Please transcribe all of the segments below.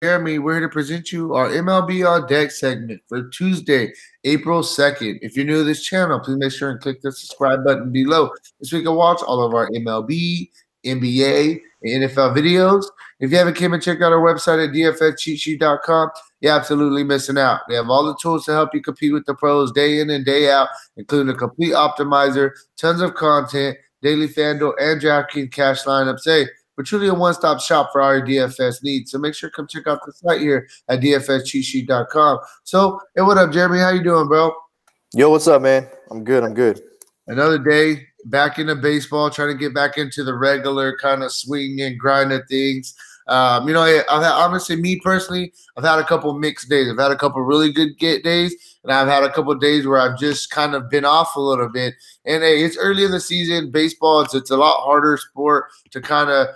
Jeremy. We're here to present you our MLB On Deck segment for Tuesday, April 2nd. If you're new to this channel, please make sure and click the subscribe button below so you can watch all of our MLB, NBA, and NFL videos. If you haven't came and checked out our website at dfscheatsheet.com, you're absolutely missing out. We have all the tools to help you compete with the pros day in and day out, including a complete optimizer, tons of content, daily FanDuel, and DraftKings cash lineups. Hey, we're truly a one-stop shop for all your DFS needs. So make sure to come check out the site here at dfscheatsheet.com. So, hey, what up, Jeremy? How you doing, bro? Yo, what's up, man? I'm good. I'm good. Another day back into baseball, trying to get back into the regular kind of swing and grind of things. Honestly, me personally, I've had a couple mixed days. I've had a couple really good days, and I've had a couple of days where I've just kind of been off a little bit. And hey, it's early in the season. Baseball, it's a lot harder sport to kind of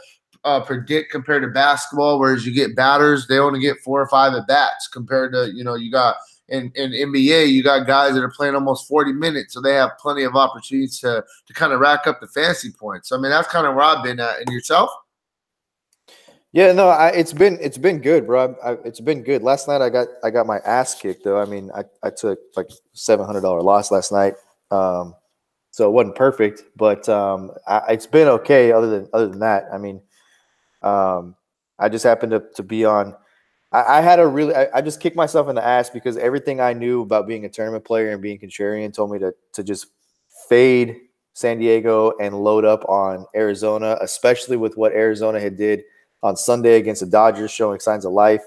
predict compared to basketball, whereas you get batters, they only get 4 or 5 at bats compared to, you got in NBA, you got guys that are playing almost 40 minutes, so they have plenty of opportunities to kind of rack up the fantasy points. So, I mean, that's kind of where I've been at. And yourself? Yeah, no, it's been good, bro. It's been good. Last night I got my ass kicked though. I mean, I took like $700 loss last night, so it wasn't perfect, but it's been okay. Other than that, I mean, I just happened to be on. I just kicked myself in the ass because everything I knew about being a tournament player and being contrarian told me to just fade San Diego and load up on Arizona, especially with what Arizona had did on Sunday against the Dodgers, showing signs of life.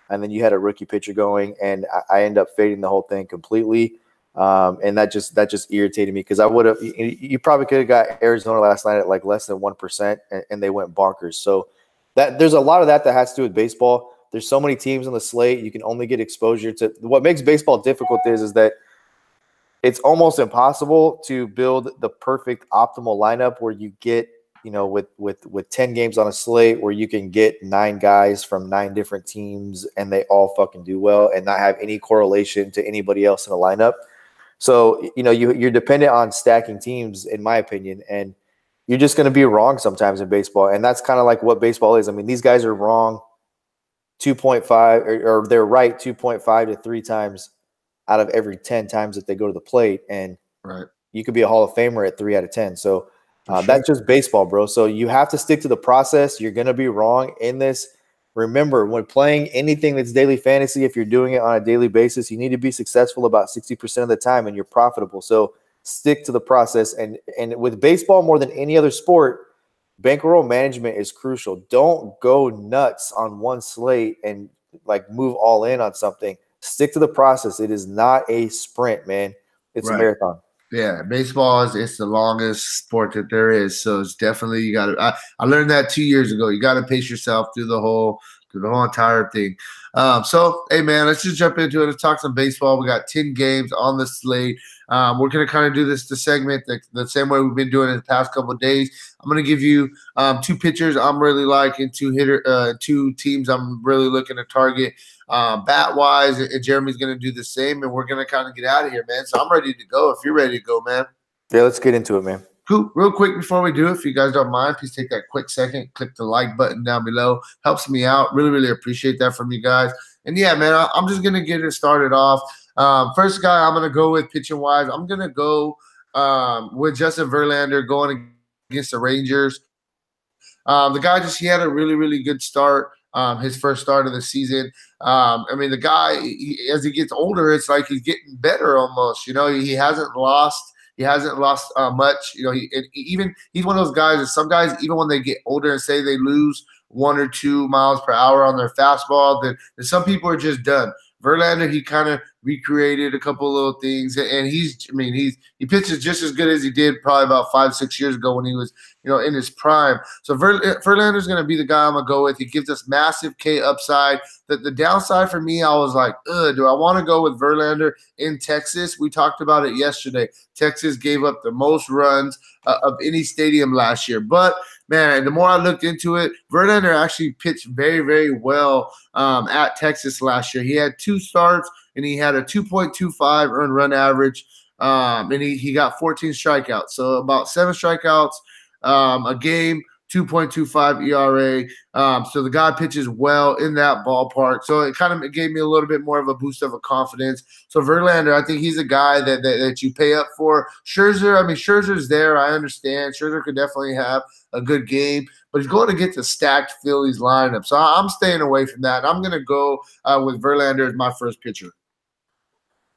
And then you had a rookie pitcher going, and I ended up fading the whole thing completely. And that just irritated me because you probably could have got Arizona last night at like less than 1%, and they went bonkers. So there's a lot of that has to do with baseball. There's so many teams on the slate. You can only get exposure to – what makes baseball difficult is that it's almost impossible to build the perfect optimal lineup where you get, with 10 games on a slate where you can get 9 guys from 9 different teams and they all fucking do well and not have any correlation to anybody else in the lineup. So, you're dependent on stacking teams, in my opinion, and you're just going to be wrong sometimes in baseball. And that's kind of like what baseball is. I mean, these guys are wrong 2.5 or they're right 2.5 to 3 times out of every 10 times that they go to the plate. And right, you could be a Hall of Famer at 3 out of 10. So that's just baseball, bro. So you have to stick to the process. You're going to be wrong in this. Remember, when playing anything that's daily fantasy, if you're doing it on a daily basis, you need to be successful about 60% of the time and you're profitable. So stick to the process. And with baseball, more than any other sport, bankroll management is crucial. Don't go nuts on one slate and like move all in on something. Stick to the process. It is not a sprint, man. It's a marathon. Yeah, baseball it's the longest sport that there is. So it's definitely you got to. I learned that 2 years ago. You got to pace yourself through the whole entire thing. So hey man, let's just jump into it. Let's talk some baseball. We got 10 games on the slate. We're gonna kind of do the segment the same way we've been doing it the past couple of days. I'm gonna give you 2 pitchers I'm really liking, 2 teams I'm really looking to target. Bat wise, and Jeremy's gonna do the same, and we're gonna kind of get out of here, man. So I'm ready to go. If you're ready to go, man. Yeah, let's get into it, man. Cool. Real quick before we do, if you guys don't mind, please take that quick second, click the like button down below. Helps me out. Really, really appreciate that from you guys. And yeah, man, I'm just gonna get it started off. First guy I'm gonna go with pitching wise, I'm gonna go with Justin Verlander going against the Rangers. The guy he had a really, really good start. His first start of the season. I mean, the guy, as he gets older, it's like he's getting better almost. He hasn't lost. He hasn't lost much. He's one of those guys that some guys, even when they get older and say they lose 1 or 2 miles per hour on their fastball, then some people are just done. Verlander, he kind of recreated a couple of little things, and he pitches just as good as he did probably about 5-6 years ago when he was in his prime. So Verlander's going to be the guy I'm going to go with. He gives us massive K upside. The downside for me, I was like, do I want to go with Verlander in Texas? We talked about it yesterday. Texas gave up the most runs of any stadium last year. But, man, the more I looked into it, Verlander actually pitched very, very well at Texas last year. He had 2 starts, and he had a 2.25 earned run average, and he got 14 strikeouts. So about 7 strikeouts a game, 2.25 ERA. So the guy pitches well in that ballpark. So it kind of gave me a little bit more of a boost of a confidence. So Verlander, I think he's a guy that you pay up for. Scherzer, I mean, Scherzer's there. I understand. Scherzer could definitely have a good game, but he's going to get the stacked Phillies lineup. So I'm staying away from that. I'm going to go with Verlander as my first pitcher.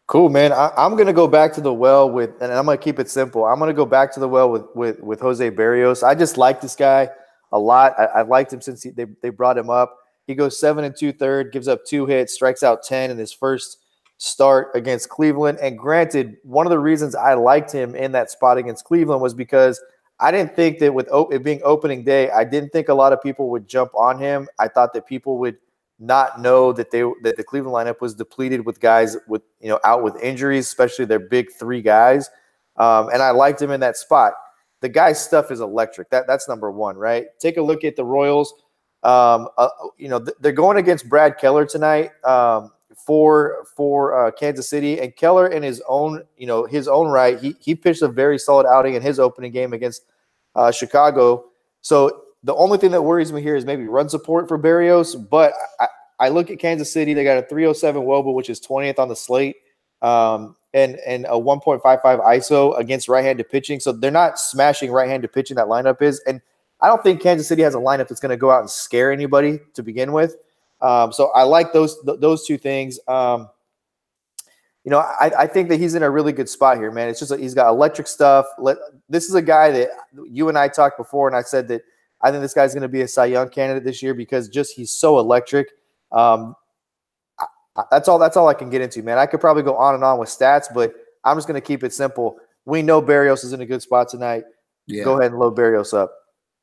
Cool, man. I'm going to go back to the well with, and I'm going to keep it simple. I'm going to go back to the well with Jose Barrios. I just like this guy a lot. I've liked him since they brought him up. He goes 7 2/3, gives up 2 hits, strikes out 10 in his first start against Cleveland. And granted, one of the reasons I liked him in that spot against Cleveland was because I didn't think that with it being opening day, I didn't think a lot of people would jump on him. I thought that people would not know that the Cleveland lineup was depleted with guys with out with injuries, especially their big 3 guys. And I liked him in that spot. The guy's stuff is electric. That's number one, right? Take a look at the Royals. They're going against Brad Keller tonight for Kansas City, and Keller in his own right, he pitched a very solid outing in his opening game against Chicago. So the only thing that worries me here is maybe run support for Barrios, but I look at Kansas City. They got a 307 WOBA, which is 20th on the slate, and a 1.55 ISO against right-handed pitching. So they're not smashing right-handed pitching, that lineup is. And I don't think Kansas City has a lineup that's going to go out and scare anybody to begin with. So I like those 2 things. I think that he's in a really good spot here, man. It's just he's got electric stuff. This is a guy that you and I talked before, and I said that I think this guy's going to be a Cy Young candidate this year because he's so electric. That's all I can get into, man. I could probably go on and on with stats, but I'm just going to keep it simple. We know Barrios is in a good spot tonight. Yeah. Go ahead and load Barrios up.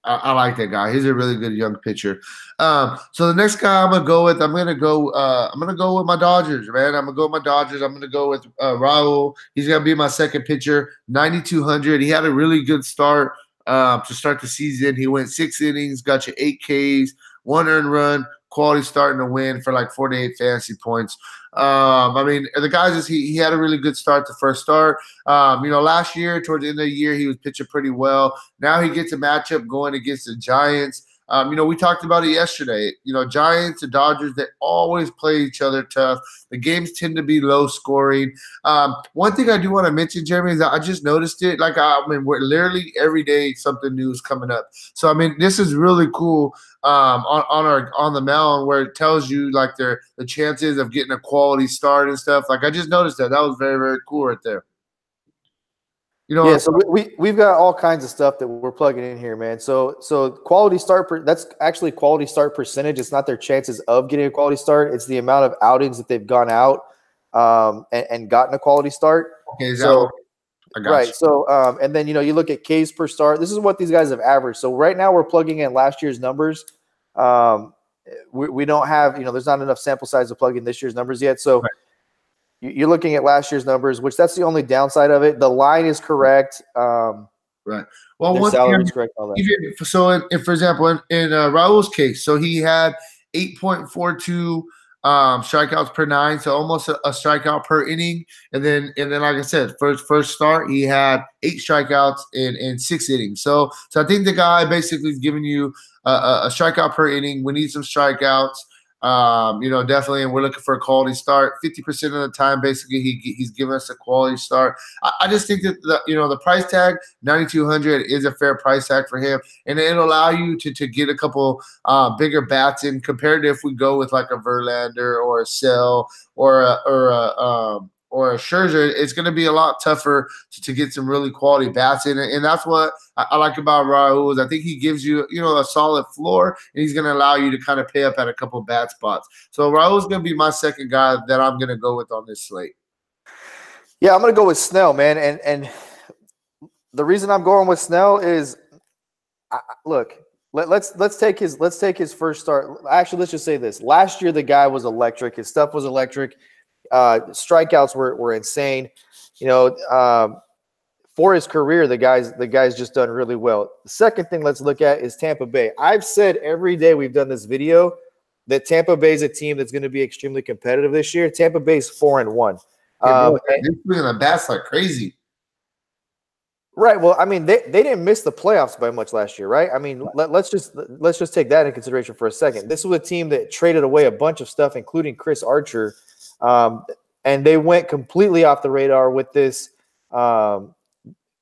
I like that guy. He's a really good young pitcher. So the next guy I'm gonna go with with my Dodgers, man. I'm gonna go with my Dodgers. I'm gonna go with Raul. He's gonna be my second pitcher. 9,200. He had a really good start to start the season. He went 6 innings, got you 8 Ks, 1 earned run. Quality starting to win for like 48 fantasy points. I mean, the guy he had a really good start the first start. Last year, towards the end of the year, he was pitching pretty well. Now he gets a matchup going against the Giants. We talked about it yesterday. Giants and Dodgers, they always play each other tough. The games tend to be low scoring. One thing I do want to mention, Jeremy, is that I just noticed it. We're literally every day something new is coming up. So, this is really cool on the mound where it tells you the chances of getting a quality start and stuff. I just noticed that. That was very, very cool right there. So we've got all kinds of stuff that we're plugging in here, man. So quality start that's actually quality start percentage. It's not their chances of getting a quality start. It's the amount of outings that they've gone out and gotten a quality start. Okay, right. You. So and then you look at Ks per start. This is what these guys have averaged. So right now we're plugging in last year's numbers. We don't have there's not enough sample size to plug in this year's numbers yet. So. Right. You're looking at last year's numbers, which that's the only downside of it. The line is correct. Right. Well, one salary is correct. All that. For example, in Raul's case, so he had 8.42 strikeouts per 9, so almost a strikeout per inning. And then, like I said, first start, he had 8 strikeouts in 6 innings. So I think the guy basically is giving you a strikeout per inning. We need some strikeouts. Definitely, and we're looking for a quality start. 50% of the time, basically, he's giving us a quality start. I just think that the price tag 9,200 is a fair price tag for him, and it'll allow you to get a couple bigger bats in compared to if we go with like a Verlander or a Sale or a Scherzer. It's going to be a lot tougher to get some really quality bats in, and that's what I like about Raul is I think he gives you a solid floor, and he's going to allow you to kind of pay up at a couple bat spots. So Raul's going to be my second guy that I'm going to go with on this slate. Yeah, I'm going to go with Snell, man, and the reason I'm going with Snell is, look, let's take his first start. Actually, let's just say this: last year the guy was electric. His stuff was electric. Strikeouts were insane. For his career, the guy's just done really well. The second thing let's look at is Tampa Bay. I've said every day we've done this video that Tampa Bay is a team that's going to be extremely competitive this year. Tampa Bay's 4-1. They're swinging the bats like crazy. Right. Well, I mean, they didn't miss the playoffs by much last year, right? I mean, let's just take that into consideration for a second. This was a team that traded away a bunch of stuff, including Chris Archer, and they went completely off the radar with this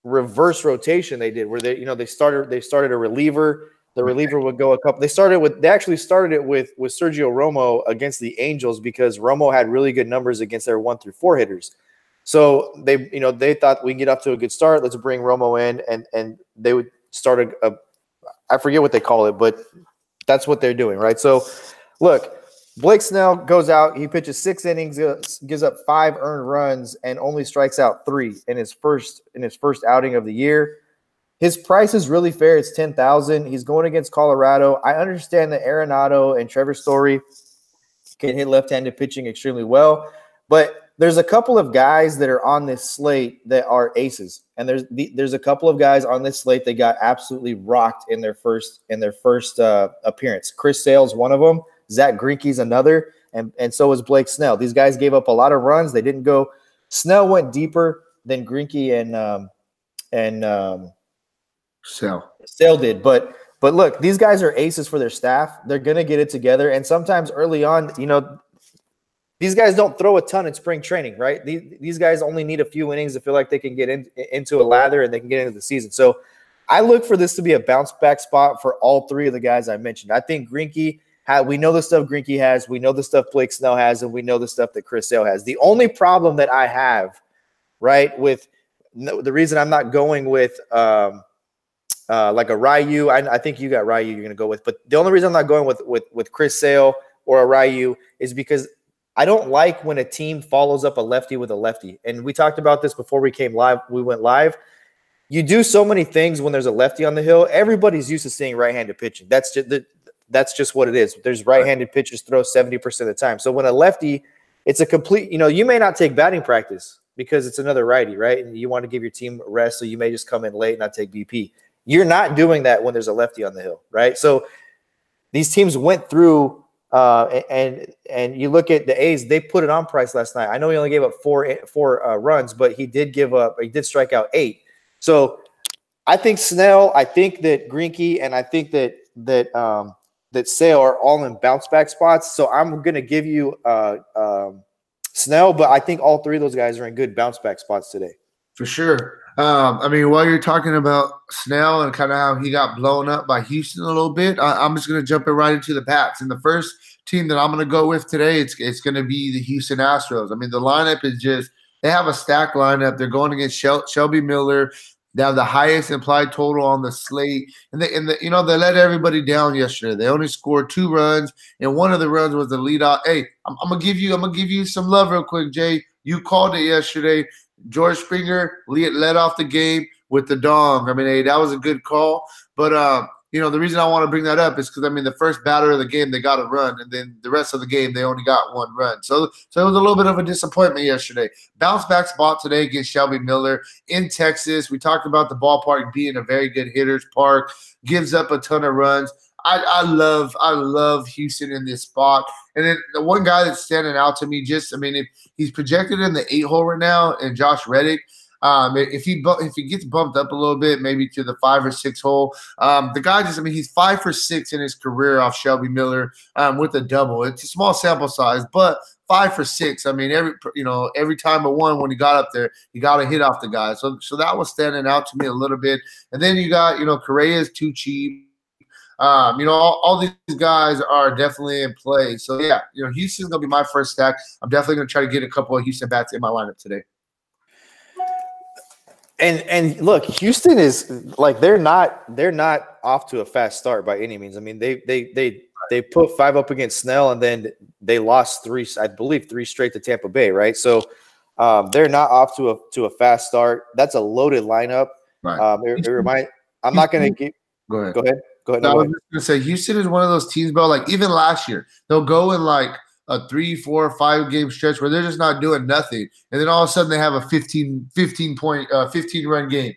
reverse rotation they did, where they started a reliever. The reliever would go a couple. They actually started it with Sergio Romo against the Angels because Romo had really good numbers against their 1 through 4 hitters. So they thought we can get up to a good start. Let's bring Romo in, and they would start I forget what they call it, but that's what they're doing, right? So, look, Blake Snell goes out. He pitches 6 innings, gives up 5 earned runs, and only strikes out 3 in his first outing of the year. His price is really fair. It's $10,000. He's going against Colorado. I understand that Arenado and Trevor Story can hit left-handed pitching extremely well, but there's a couple of guys that are on this slate that are aces, and there's a couple of guys on this slate that got absolutely rocked in their first appearance. Chris Sale's one of them. Zach Greinke's another, and so was Blake Snell. These guys gave up a lot of runs. They didn't go. Snell went deeper than Greinke and Sale did, but look, these guys are aces for their staff. They're gonna get it together, and sometimes early on, these guys don't throw a ton in spring training, right? These guys only need a few innings to feel like they can get into a lather and they can get into the season. So I look for this to be a bounce back spot for all 3 of the guys I mentioned. I think Greinke, we know the stuff Greinke has, we know the stuff Blake Snell has, and we know the stuff that Chris Sale has. The only problem that I have, right, with the reason I'm not going with like a Ryu, I think you got Ryu you're going to go with, but the only reason I'm not going with Chris Sale or a Ryu is because I don't like when a team follows up a lefty with a lefty. And we talked about this before we went live. You do so many things when there's a lefty on the hill. Everybody's used to seeing right-handed pitching. That's just what it is. There's right-handed pitchers throw 70% of the time. So when a lefty, it's a complete, you may not take batting practice because it's another righty, right? And you want to give your team a rest, so you may just come in late and not take BP. You're not doing that when there's a lefty on the hill, right? So these teams went through and you look at the A's, they put it on Price last night. I know he only gave up four runs, but he did strike out 8. So I think Snell, I think that Greinke, and I think that Sale are all in bounce back spots. So I'm going to give you Snell, but I think all 3 of those guys are in good bounce back spots today. For sure. I mean, while you're talking about Snell and kind of how he got blown up by Houston a little bit, I'm just going to jump it right into the bats. And the first team that I'm going to go with today, it's going to be the Houston Astros. I mean, the lineup is they have a stacked lineup. They're going against Shelby Miller. They have the highest implied total on the slate. And they let everybody down yesterday. They only scored 2 runs, and one of the runs was the leadoff. Hey, I'm gonna give you some love real quick, Jay. You called it yesterday. George Springer led off the game with the dong. I mean, hey, that was a good call. But, the reason I want to bring that up is because, I mean, the first batter of the game, they got a run. And then the rest of the game, they only got 1 run. So it was a little bit of a disappointment yesterday. Bounce back spot today against Shelby Miller in Texas. We talked about the ballpark being a very good hitter's park. Gives up a ton of runs. I love Houston in this spot. And then the one guy that's standing out to me, if he's projected in the 8-hole right now, and Josh Reddick, if he gets bumped up a little bit, maybe to the 5 or 6 hole, the guy he's 5 for 6 in his career off Shelby Miller with a double. It's a small sample size, but 5 for 6. I mean, every time but one when he got up there, he got a hit off the guy. So that was standing out to me a little bit. And then you got Correa's too cheap. All these guys are definitely in play. So, yeah, Houston's going to be my first stack. I'm definitely going to try to get a couple of Houston bats in my lineup today. And look, Houston is like they're not off to a fast start by any means. I mean, they put 5 up against Snell, and then they lost 3 straight to Tampa Bay, right? So they're not off to a fast start. That's a loaded lineup. Right. I'm not going to get – Go ahead. Go ahead. I was just going to say, Houston is one of those teams, bro, like even last year, they'll go in like a 3, 4, 5 game stretch where they're just not doing nothing. And then all of a sudden they have a 15 run game.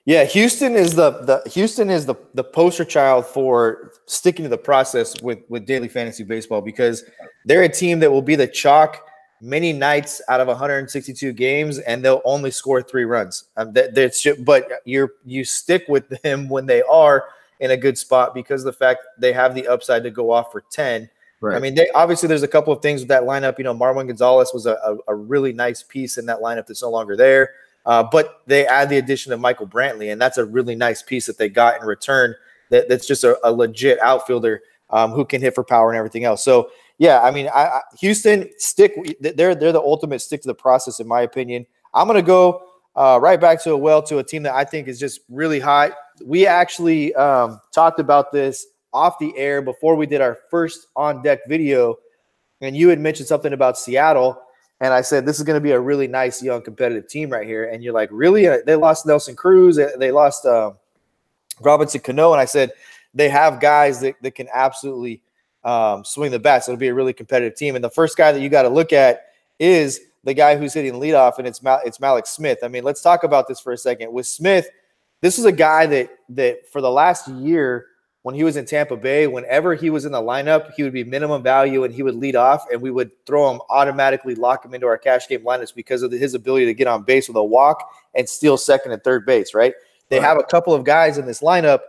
Yeah, Houston is the poster child for sticking to the process with daily fantasy baseball, because they're a team that will be the chalk many nights out of 162 games, and they'll only score 3 runs. But you stick with them when they are in a good spot because of the fact they have the upside to go off for 10. Right. I mean, obviously there's a couple of things with that lineup. You know, Marwin Gonzalez was a really nice piece in that lineup that's no longer there. But they add the addition of Michael Brantley, and that's a really nice piece that they got in return. That's just a legit outfielder who can hit for power and everything else. So, yeah, I mean, Houston, they're the ultimate stick to the process, in my opinion. I'm going to go right back to a team that I think is just really hot. We actually talked about this off the air before we did our first On Deck video, and you had mentioned something about Seattle. And I said, this is going to be a really nice, young, competitive team right here. And you're like, really? They lost Nelson Cruz. They lost Robinson Cano. And I said, they have guys that can absolutely swing the bats. It'll be a really competitive team. And the first guy that you got to look at is the guy who's hitting leadoff, and it's Malik Smith. I mean, let's talk about this for a second. With Smith, this is a guy that for the last year, when he was in Tampa Bay, whenever he was in the lineup, he would be minimum value and he would lead off, and we would throw him, automatically lock him into our cash game lineups because of his ability to get on base with a walk and steal second and third base, right? They have a couple of guys in this lineup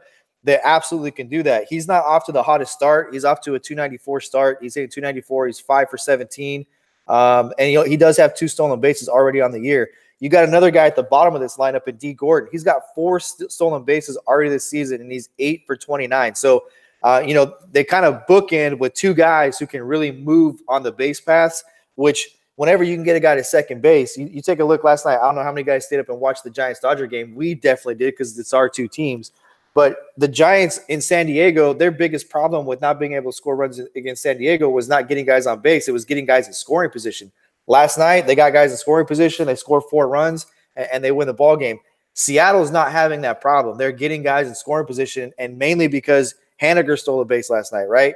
that absolutely can do that. He's not off to the hottest start. He's off to a 294 start. He's hitting 294. He's 5 for 17. And he does have 2 stolen bases already on the year. You got another guy at the bottom of this lineup in D. Gordon. He's got 4 stolen bases already this season, and he's 8 for 29. So, they kind of bookend with 2 guys who can really move on the base paths, which whenever you can get a guy to second base, you take a look last night. I don't know how many guys stayed up and watched the Giants-Dodger game. We definitely did because it's our 2 teams. But the Giants in San Diego, their biggest problem with not being able to score runs against San Diego was not getting guys on base. It was getting guys in scoring position. Last night, they got guys in scoring position. They scored 4 runs, and they win the ball game. Seattle is not having that problem. They're getting guys in scoring position, and mainly because Haniger stole a base last night, right?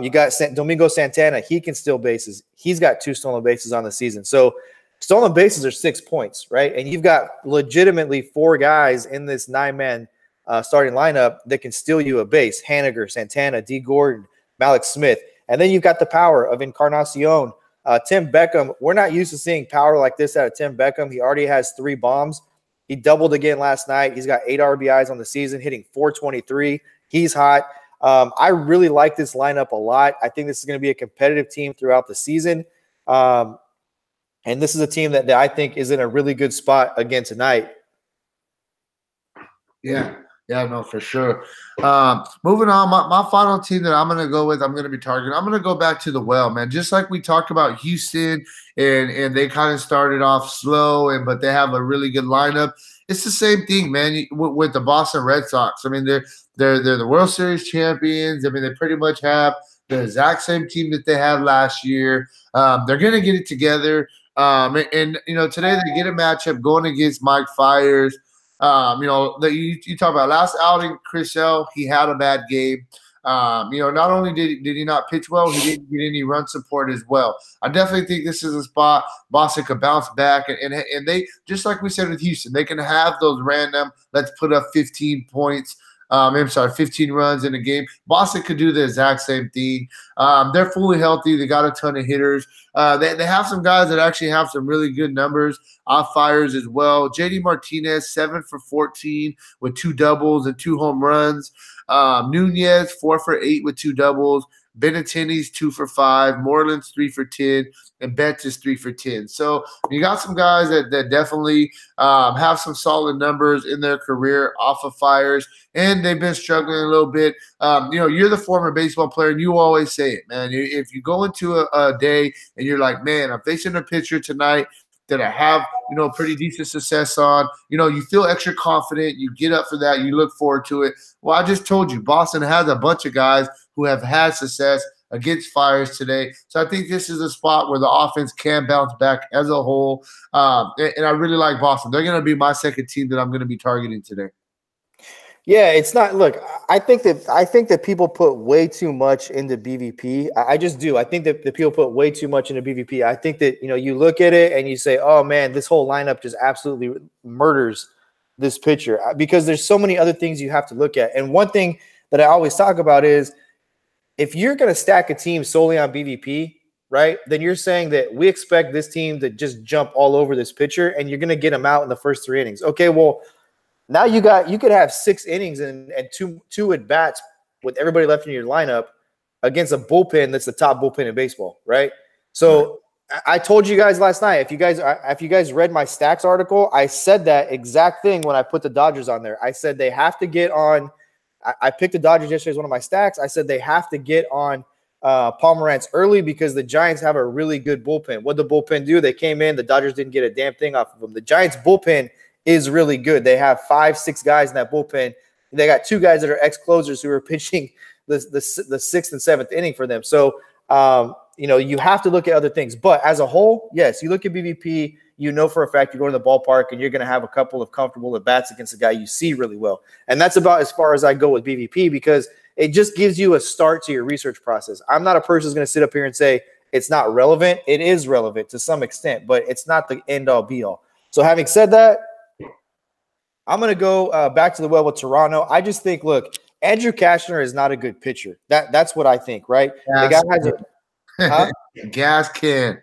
You got Domingo Santana. He can steal bases. He's got 2 stolen bases on the season. So stolen bases are 6 points, right? And you've got legitimately 4 guys in this 9-man starting lineup that can steal you a base. Haniger, Santana, D. Gordon, Malik Smith. And then you've got the power of Encarnacion. Tim Beckham, we're not used to seeing power like this out of Tim Beckham. He already has 3 bombs. He doubled again last night. He's got 8 RBIs on the season, hitting 423. He's hot. I really like this lineup a lot. I think this is going to be a competitive team throughout the season. And this is a team that I think is in a really good spot again tonight. Yeah. Yeah, no, for sure. Moving on, my final team that I'm going to go with, I'm going to be targeting. I'm going to go back to the well, man. Just like we talked about Houston, and they kind of started off slow, but they have a really good lineup. It's the same thing, man, with the Boston Red Sox. I mean, they're the World Series champions. I mean, they pretty much have the exact same team that they had last year. They're going to get it together. And today they get a matchup going against Mike Fiers. You talk about last outing, Chris L, he had a bad game. Not only did he not pitch well, he didn't get any run support as well. I definitely think this is a spot Boston could bounce back, and they, just like we said with Houston, they can have those random, let's put up 15 points. 15 runs in a game. Boston could do the exact same thing. They're fully healthy. They got a ton of hitters. They have some guys that actually have some really good numbers. Off fires as well. JD Martinez, 7 for 14 with 2 doubles and 2 home runs. Nunez, 4 for 8 with 2 doubles. Benintendi's 2 for 5. Moreland's 3 for 10. And Betts is 3 for 10. So you got some guys that definitely have some solid numbers in their career off of Fires, and they've been struggling a little bit. You're the former baseball player, and you always say it, man. If you go into a day and you're like, man, I'm facing a pitcher tonight that I have, pretty decent success on, you feel extra confident, you get up for that, you look forward to it. Well, I just told you, Boston has a bunch of guys who have had success against Fires today. So I think this is a spot where the offense can bounce back as a whole. And I really like Boston. They're going to be my second team that I'm going to be targeting today. Yeah, it's not. Look, I think that people put way too much into BVP. I just do. I think that the people put way too much into BVP. I think that you look at it and you say, "Oh man, this whole lineup just absolutely murders this pitcher," because there's so many other things you have to look at. And one thing that I always talk about is if you're going to stack a team solely on BVP, right, then you're saying that we expect this team to just jump all over this pitcher and you're going to get him out in the first 3 innings. Okay, well, now you could have 6 innings and two at bats with everybody left in your lineup against a bullpen that's the top bullpen in baseball, right? So I told you guys last night, if you guys read my stacks article, I said that exact thing when I put the Dodgers on there. I said they have to get on. I picked the Dodgers yesterday as one of my stacks. I said they have to get on Pomerantz early because the Giants have a really good bullpen. What did the bullpen do? They came in. The Dodgers didn't get a damn thing off of them. The Giants bullpen is really good. They have 5-6 guys in that bullpen. They got 2 guys that are ex-closers who are pitching the 6th and 7th inning for them. So, you have to look at other things. But as a whole, yes, you look at BVP, you know for a fact you're going to the ballpark and you're going to have a couple of comfortable at-bats against a guy you see really well. And that's about as far as I go with BVP because it just gives you a start to your research process. I'm not a person who's going to sit up here and say it's not relevant. It is relevant to some extent, but it's not the end-all, be-all. So having said that, I'm going to go back to the well with Toronto. I just think, look, Andrew Cashner is not a good pitcher. That's what I think, right? The guy has a gas can.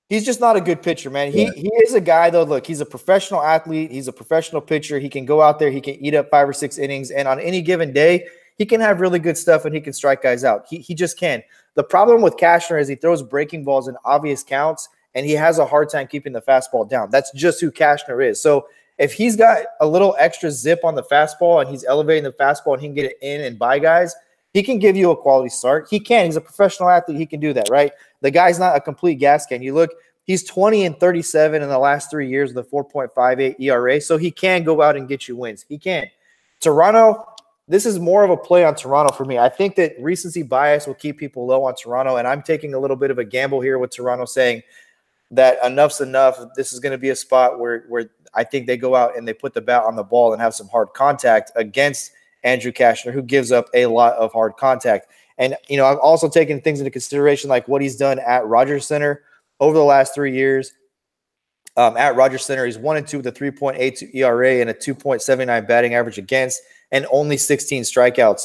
He's just not a good pitcher, man. He is a guy, though. Look, he's a professional athlete. He's a professional pitcher. He can go out there. He can eat up 5 or 6 innings. And on any given day, he can have really good stuff and he can strike guys out. He just can. The problem with Cashner is he throws breaking balls in obvious counts, and he has a hard time keeping the fastball down. That's just who Cashner is. So if he's got a little extra zip on the fastball and he's elevating the fastball and he can get it in and by guys, he can give you a quality start. He can. He's a professional athlete. He can do that, right? The guy's not a complete gas can. You look, he's 20-37 in the last 3 years with a 4.58 ERA, so he can go out and get you wins. He can. Toronto, this is more of a play on Toronto for me. I think that recency bias will keep people low on Toronto, and I'm taking a little bit of a gamble here with Toronto saying that enough's enough. This is going to be a spot where I think they go out and they put the bat on the ball and have some hard contact against Andrew Cashner, who gives up a lot of hard contact. And, I've also taken things into consideration like what he's done at Rogers Center over the last 3 years. At Rogers Center, he's 1-2 with a 3.82 ERA and a 2.79 batting average against, and only 16 strikeouts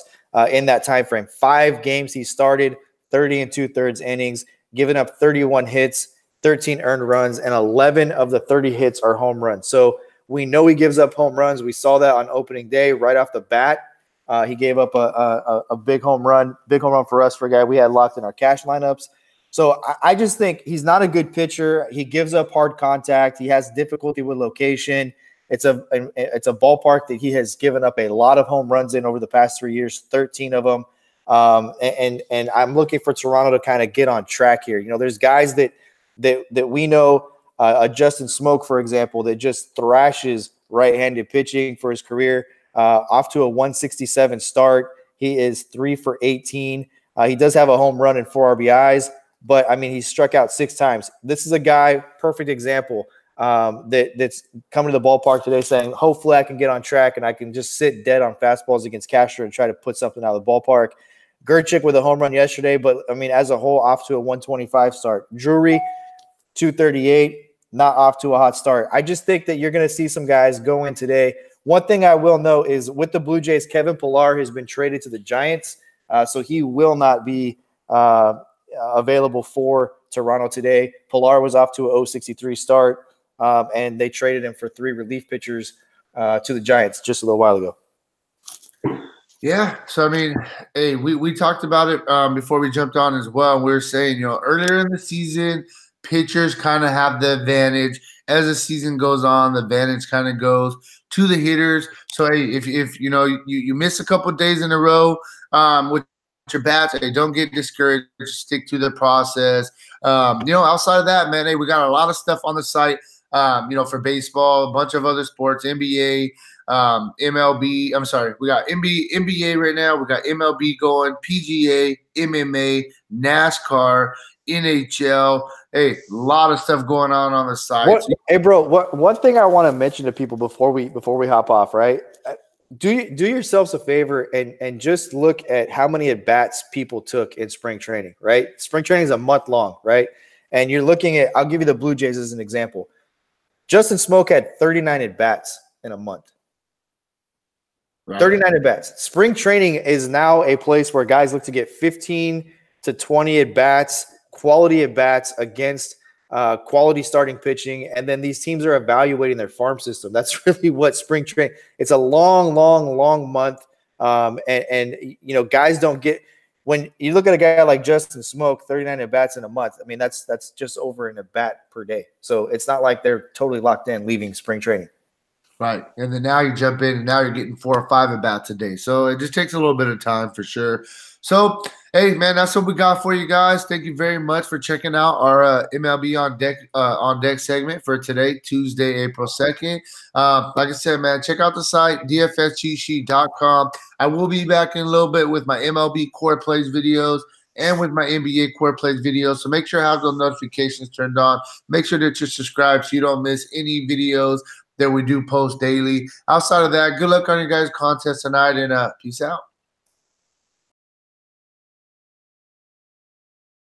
in that time frame. 5 games he started, 30 2/3 innings, giving up 31 hits, 13 earned runs, and 11 of the 30 hits are home runs. So we know he gives up home runs. We saw that on opening day right off the bat. He gave up a big home run for us for a guy we had locked in our cash lineups. So I just think he's not a good pitcher. He gives up hard contact. He has difficulty with location. It's a ballpark that he has given up a lot of home runs in over the past 3 years, 13 of them. And I'm looking for Toronto to kind of get on track here. There's guys that we know, Justin Smoke, for example, that just thrashes right-handed pitching for his career. Off to a 167 start. He is 3 for 18. He does have a home run and 4 RBIs, but he struck out 6 times. This is a guy, perfect example, that's coming to the ballpark today saying, hopefully I can get on track and I can just sit dead on fastballs against Cashner and try to put something out of the ballpark. Gerchik with a home run yesterday, but as a whole, off to a 125 start. Drury, 238, not off to a hot start. I just think that you're going to see some guys go in today. One thing I will note is with the Blue Jays, Kevin Pillar has been traded to the Giants, so he will not be available for Toronto today. Pillar was off to a 063 start, and they traded him for 3 relief pitchers to the Giants just a little while ago. Yeah, so hey, we talked about it before we jumped on as well. We were saying, earlier in the season, pitchers kind of have the advantage. As the season goes on, the advantage kind of goes to the hitters. So hey, if you miss a couple of days in a row with your bats, hey, don't get discouraged. Stick to the process. Outside of that, man, hey, we got a lot of stuff on the site. For baseball, a bunch of other sports, NBA, MLB. I'm sorry, we got NBA right now. We got MLB going, PGA, MMA, NASCAR, NHL. Hey, a lot of stuff going on the site. Hey, bro, one thing I want to mention to people before we hop off, right? Do yourselves a favor and just look at how many at-bats people took in spring training, right? Spring training is a month long, right? And you're looking at – I'll give you the Blue Jays as an example. Justin Smoke had 39 at-bats in a month. Right. 39 at-bats. Spring training is now a place where guys look to get 15 to 20 at-bats, quality at bats against quality starting pitching, and then these teams are evaluating their farm system. That's really what spring training. It's a long, long, long month, and you know, guys don't get. When you look at a guy like Justin Smoke, 39 at bats in a month. I mean, that's just over an at bat per day. So it's not like they're totally locked in leaving spring training. Right. And then now you jump in and now you're getting 4 or 5 at bats a day. So it just takes a little bit of time for sure. So, hey, man, that's what we got for you guys. Thank you very much for checking out our MLB on deck segment for today, Tuesday, April 2nd. Like I said, man, check out the site, dfscheatsheet.com. I will be back in a little bit with my MLB core plays videos and with my NBA core plays videos. So make sure I have those notifications turned on. Make sure that you're subscribed so you don't miss any videos that we do post daily. Outside of that, good luck on your guys' contest tonight, and peace out.